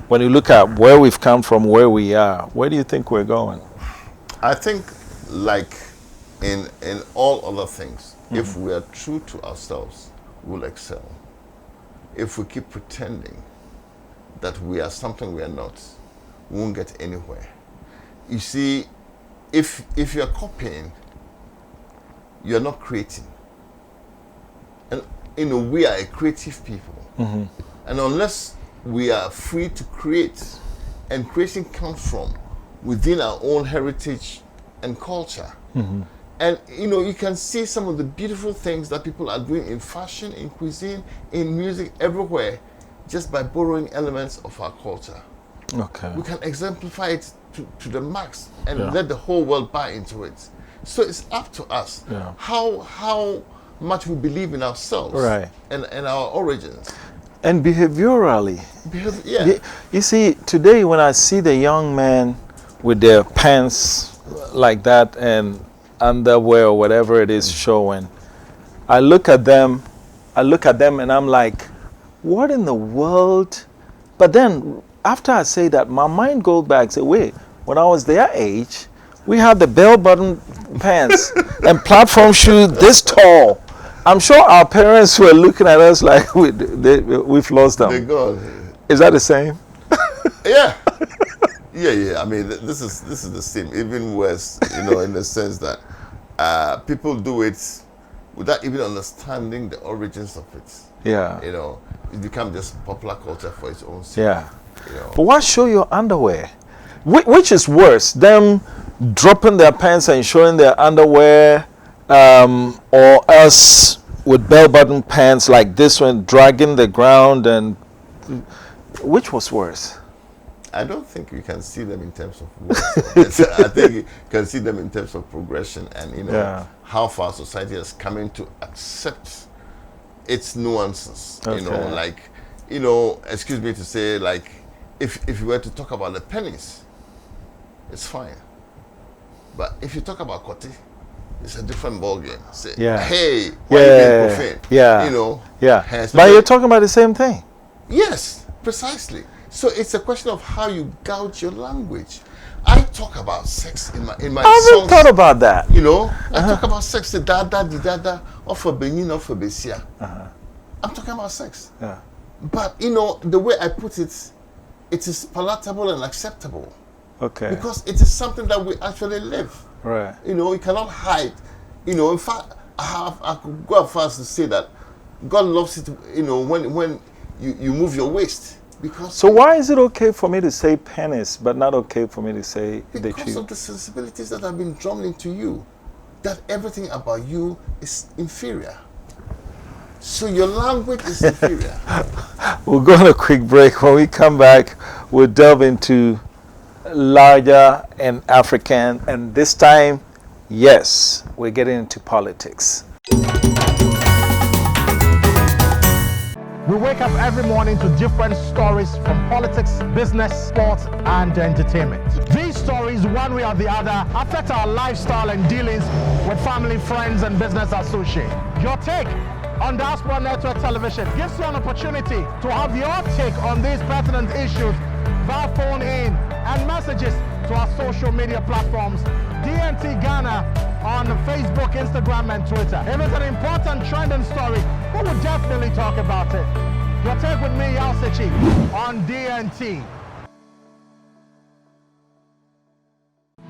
When you look at where we've come from, where we are, where do you think we're going? I think, like in all other things, if we are true to ourselves, we'll excel. If we keep pretending that we are something we are not, we won't get anywhere. You see, if you're copying, you're not creating. And we are a creative people. And unless we are free to create, and creation comes from within our own heritage and culture. And you can see some of the beautiful things that people are doing in fashion, in cuisine, in music, everywhere, just by borrowing elements of our culture. Okay. We can exemplify it to the max and let the whole world buy into it. So it's up to us how much we believe in ourselves, right, and our origins. And behaviorally. Yeah. You see, today when I see the young men with their pants like that and underwear or whatever it is showing. I look at them and I'm like, what in the world? But then after I say that, my mind goes back and say, wait, when I was their age, we had the bell-bottom pants and platform shoes this tall. I'm sure our parents were looking at us like we've lost them. They go. Is that the same? Yeah. Yeah. I mean, this is the same. Even worse, in the sense that people do it without even understanding the origins of it. Yeah. It becomes just popular culture for its own sake. Yeah. But why show your underwear? Which is worse, them dropping their pants and showing their underwear, or else with bell-bottom pants like this one, dragging the ground, and which was worse? I don't think we can see them in terms of words. I think you can see them in terms of progression and how far society has come in to accept its nuances. Okay. Excuse me to say, like, if you were to talk about the pennies, it's fine. But if you talk about Kotti, it's a different ballgame. Say, hey, why are you being profane? Yeah. Hence, but you're talking about the same thing. Yes, precisely. So it's a question of how you gouge your language. I talk about sex in my songs. I haven't thought about that. I talk about sex, the dada, of a benin, of a besia. I'm talking about sex. Yeah. But the way I put it, it is palatable and acceptable. Okay. Because it is something that we actually live. Right. You cannot hide. In fact, I could go as far as to say that God loves it, when you move your waist. So why is it okay for me to say penis, but not okay for me to say the Because truth? of the sensibilities that have been drummed into you, that everything about you is inferior. So your language is inferior. We'll go on a quick break. When we come back, we'll delve into larger and African, and this time, yes, we're getting into politics. We wake up every morning to different stories from politics, business, sports, and entertainment. These stories, one way or the other, affect our lifestyle and dealings with family, friends, and business associates. Your take on Diaspora Network Television gives you an opportunity to have your take on these pertinent issues via phone in and messages to our social media platforms, DNT Ghana on Facebook, Instagram, and Twitter. If it's an important trending story, we will definitely talk about it. Your take with me, Yao Sechi, on DNT.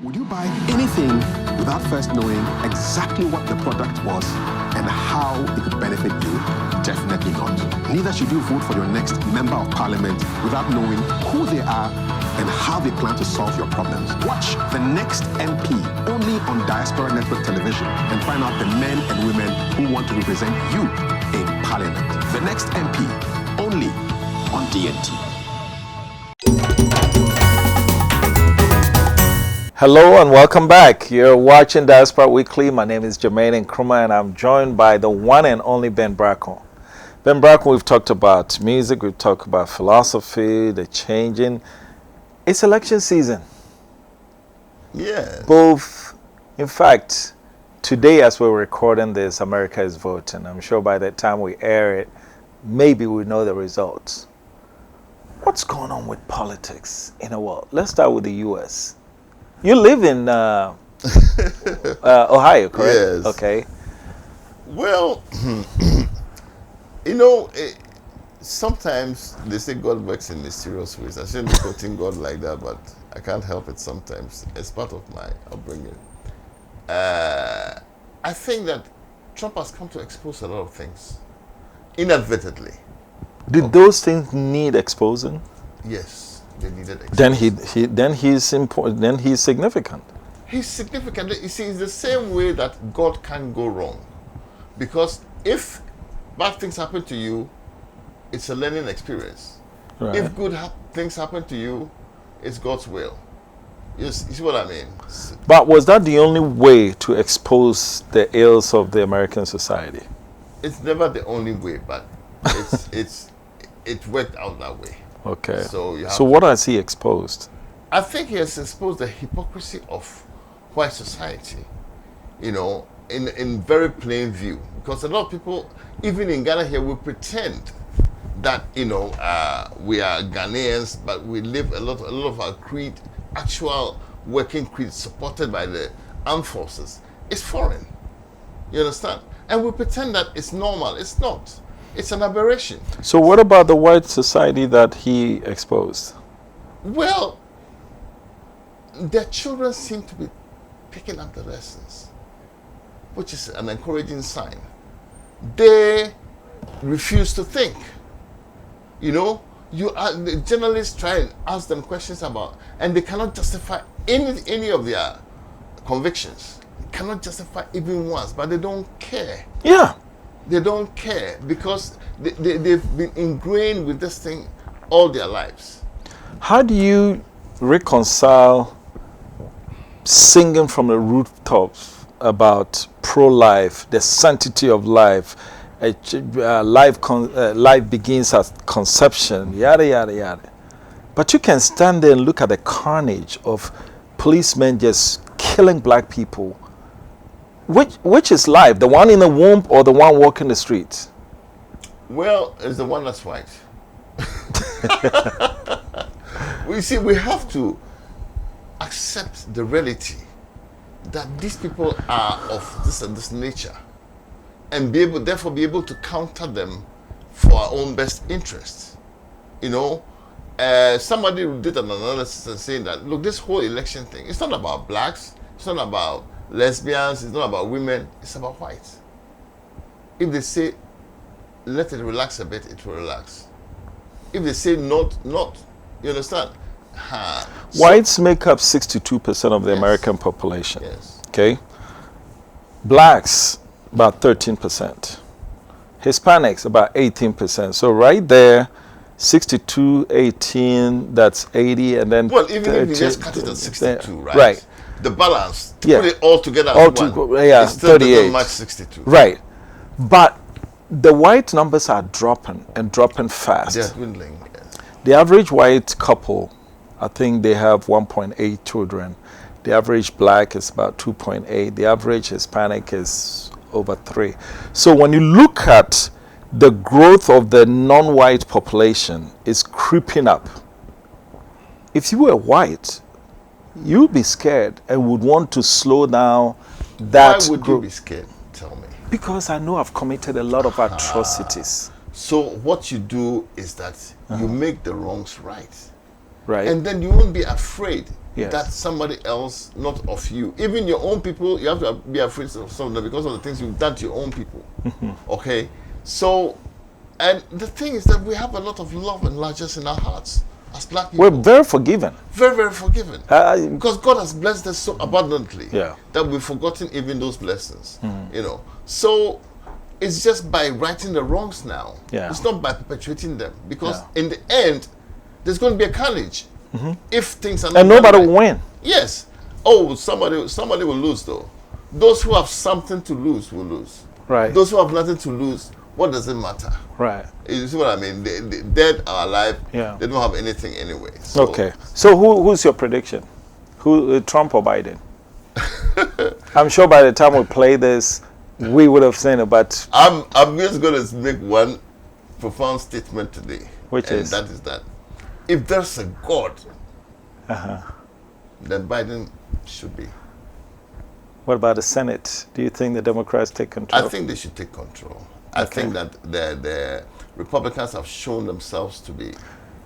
Would you buy anything without first knowing exactly what the product was and how it could benefit you? Definitely not. Neither should you vote for your next member of parliament without knowing who they are and how they plan to solve your problems. Watch The Next MP only on Diaspora Network Television and find out the men and women who want to represent you in parliament. The Next MP only on DNT. Hello and welcome back. You're watching Diaspora Weekly. My name is Jermaine Nkrumah and I'm joined by the one and only Ben Brako. Ben Brako, we've talked about music, we've talked about philosophy, the changing. It's election season. Yeah. Both, in fact, today as we're recording this, America is voting. I'm sure by the time we air it, maybe we know the results. What's going on with politics in the world? Let's start with the U.S. You live in Ohio, correct? Yes. Okay. Well, sometimes they say God works in mysterious ways. I shouldn't be quoting God like that, but I can't help it sometimes. It's part of my upbringing. I think that Trump has come to expose a lot of things, inadvertently. Did those things need exposing? Yes. They needed exposure. Then he's important. Then he's significant. He's significant. You see, it's the same way that God can't go wrong, because if bad things happen to you, it's a learning experience. Right. If good things happen to you, it's God's will. You see what I mean? But was that the only way to expose the ills of the American society? It's never the only way, but it worked out that way. Okay. So what has he exposed? I think he has exposed the hypocrisy of white society in very plain view. Because a lot of people, even in Ghana here, will pretend that we are Ghanaians, but we live a lot of our creed, actual working creed supported by the armed forces, is foreign. You understand? And we pretend that it's normal. It's not. It's an aberration. So what about the white society that he exposed? Well, their children seem to be picking up the lessons, which is an encouraging sign. They refuse to think. The journalists try and ask them questions about, and they cannot justify any of their convictions. They cannot justify even once, but they don't care. Yeah. They don't care because they've been ingrained with this thing all their lives. How do you reconcile singing from the rooftops about pro-life, the sanctity of life, life begins at conception, yada, yada, yada. But you can stand there and look at the carnage of policemen just killing black people. Which is life? The one in the womb or the one walking the streets? Well, it's the one that's white. We have to accept the reality that these people are of this and this nature, and therefore be able to counter them for our own best interests. Somebody did an analysis and saying that, look, this whole election thing, it's not about blacks, it's not about lesbians, it's not about women, it's about whites. If they say, let it relax a bit, it will relax. If they say not, you understand? Whites make up 62% of the American population. Yes. Okay? Blacks, about 13%. Hispanics, about 18%. So right there, 62, 18, that's 80, and then... Well, even if you just cut it at 62, right? Right. The balance, to put it all together it still 38. doesn't match 62. Right. But the white numbers are dropping, and dropping fast. They're dwindling, yes. The average white couple, I think they have 1.8 children. The average black is about 2.8. The average Hispanic is over 3. So when you look at the growth of the non-white population, is creeping up. If you were white, you'd be scared and would want to slow down that. Why would you be scared? Tell me. Because I know I've committed a lot of atrocities. So what you do is that you make the wrongs right. Right. And then you won't be afraid Yes. that somebody else, not of you, even your own people, you have to be afraid of some of them because of the things you've done to your own people. Okay? So, and the thing is that we have a lot of love and largesse in our hearts as black people. We're very forgiven. Very, very forgiven. Because God has blessed us so abundantly that we've forgotten even those blessings. So it's just by righting the wrongs now. Yeah. It's not by perpetuating them. Because in the end, there's going to be a carnage. If things are not and nobody right. will win. Yes. Oh, somebody will lose though. Those who have something to lose will lose. Right. Those who have nothing to lose, what does it matter? Right. You see what I mean? They dead or alive, Yeah. they don't have anything anyway. So, Okay. So who's your prediction? Trump or Biden? I'm sure by the time we play this, we would have seen it, but I'm just going to make one profound statement today. Which and is? that is that if there's a God, then Biden should be. What about the Senate? Do you think the Democrats take control? I think they should take control. I think that the Republicans have shown themselves to be.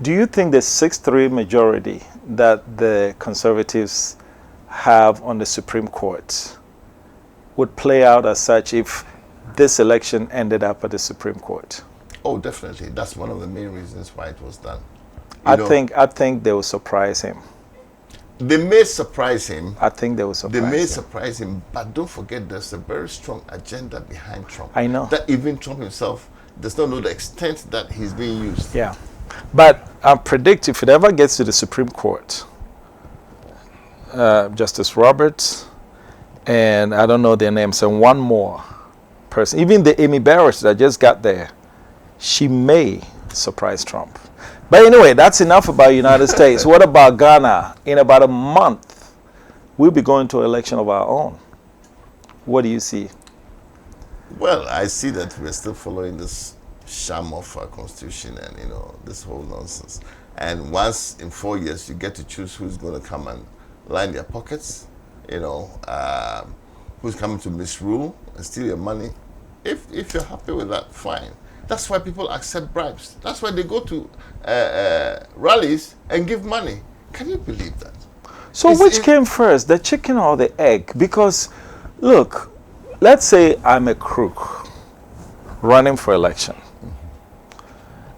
Do you think the 6-3 majority that the Conservatives have on the Supreme Court would play out as such if this election ended up at the Supreme Court? Oh, definitely. That's one of the main reasons why it was done. I think they will surprise him. They may surprise him. I think they will surprise him. But don't forget, there's a very strong agenda behind Trump. I know. That even Trump himself does not know the extent that he's being used. Yeah. But I predict if it ever gets to the Supreme Court, Justice Roberts, and I don't know their names, and one more person, even the Amy Barrett that just got there, she may surprise Trump. But anyway, that's enough about the United States. What about Ghana? In about a month, we'll be going to an election of our own. What do you see? Well, I see that we're still following this sham of our constitution and, this whole nonsense. And once in 4 years, you get to choose who's going to come and line their pockets, who's coming to misrule and steal your money. If you're happy with that, fine. That's why people accept bribes. That's why they go to rallies and give money. Can you believe that? So which came first, the chicken or the egg? Because, look, let's say I'm a crook running for election.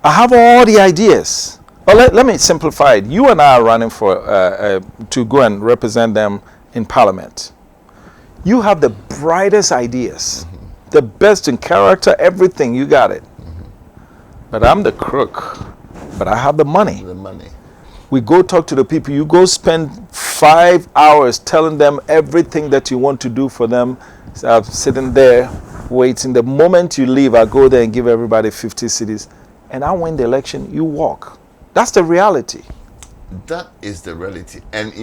I have all the ideas. Well, let me simplify it. You and I are running for to go and represent them in Parliament. You have the brightest ideas, the best in character, everything. You got it. But I'm the crook. But I have the money. The money. We go talk to the people. You go spend 5 hours telling them everything that you want to do for them. So I'm sitting there waiting. The moment you leave, I go there and give everybody 50 cedis. And I win the election, you walk. That's the reality. That is the reality. And,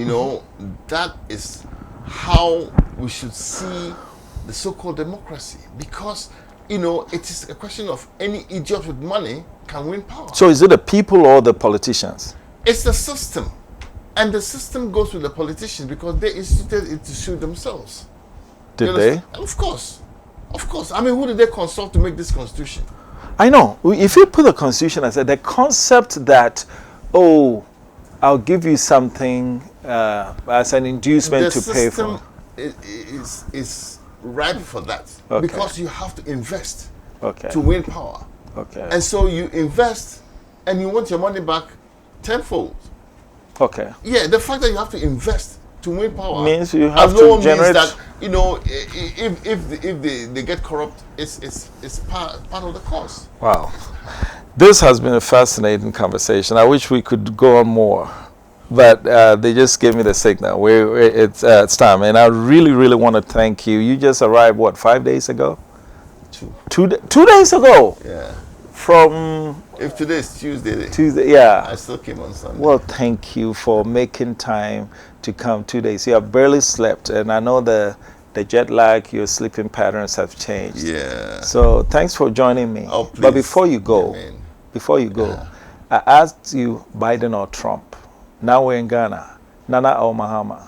that is how we should see the so-called democracy. Because, it is a question of any idiot with money can win power. So is it the people or the politicians? It's the system. And the system goes with the politicians because they instituted it to suit themselves. Did they? Of course. Of course. I mean, who did they consult to make this constitution? I know. If you put the constitution aside, the concept that, I'll give you something as an inducement to pay for. The system is ripe for that. Okay. Because you have to invest Okay. to win power. Okay. And so you invest and you want your money back tenfold. Okay. Yeah, the fact that you have to invest to win power means you have to alone generate. means that if they get corrupt, it's part of the cost. Wow. This has been a fascinating conversation. I wish we could go on more, but they just gave me the signal. It's time, and I really, really want to thank you. You just arrived, 5 days ago? 2 days ago. Yeah. From if today is Tuesday, yeah. I still came on Sunday. Well, thank you for making time to come 2 days. You have barely slept, and I know the jet lag, your sleeping patterns have changed. Yeah. So thanks for joining me. Oh, please. But before you go, Yeah. I asked you Biden or Trump. Now we're in Ghana. Nana or Mahama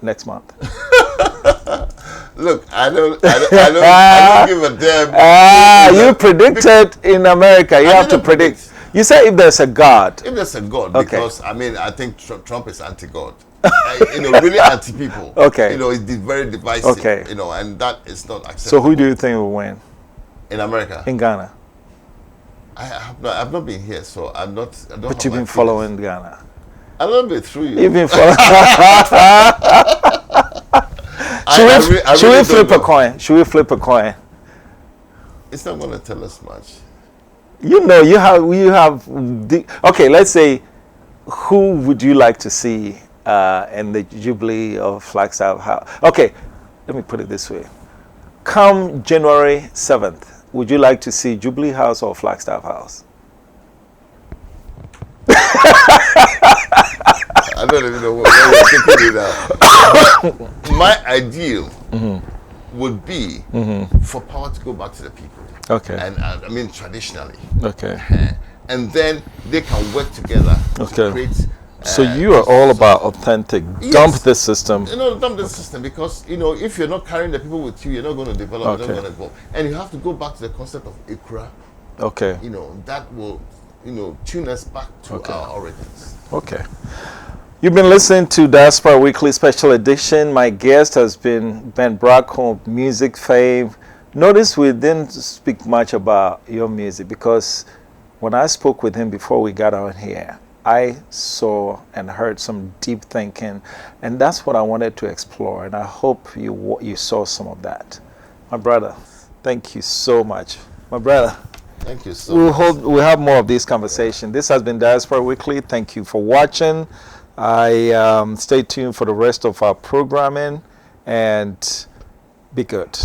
next month. Look, I don't give a damn. You predicted in America. You have to predict. You say if there's a God. If there's a God, Okay. because I think Trump is anti-God. Really anti-people. Okay. It's very divisive. Okay. And that is not acceptable. So who do you think will win in America? in Ghana? I've not been here, so I don't. But you've been following Ghana. A little bit through you. You've been following. Should we flip a coin? Should we flip a coin? It's not going to tell us much. You have. Okay, let's say, who would you like to see in the Jubilee of Flagstaff House? Okay, let me put it this way. Come January 7th, would you like to see Jubilee House or Flagstaff House? I don't even know where we're taking it out. My ideal would be for power to go back to the people. Okay. And traditionally. Okay. And then they can work together to create. So you are all about authentic. Yes. Dump the system. Dump the system, because if you're not carrying the people with you, you're not going to develop. You're not going to go. And you have to go back to the concept of Ikra. Okay. That will tune us back to our origins. Okay. You've been listening to Diaspora Weekly Special Edition. My guest has been Ben Brako, music fame. Notice we didn't speak much about your music, because when I spoke with him before we got on here, I saw and heard some deep thinking, and that's what I wanted to explore, and I hope you saw some of that. My brother, thank you so much. My brother. Thank you so much. We'll have more of this conversation. This has been Diaspora Weekly. Thank you for watching. Stay tuned for the rest of our programming, and be good.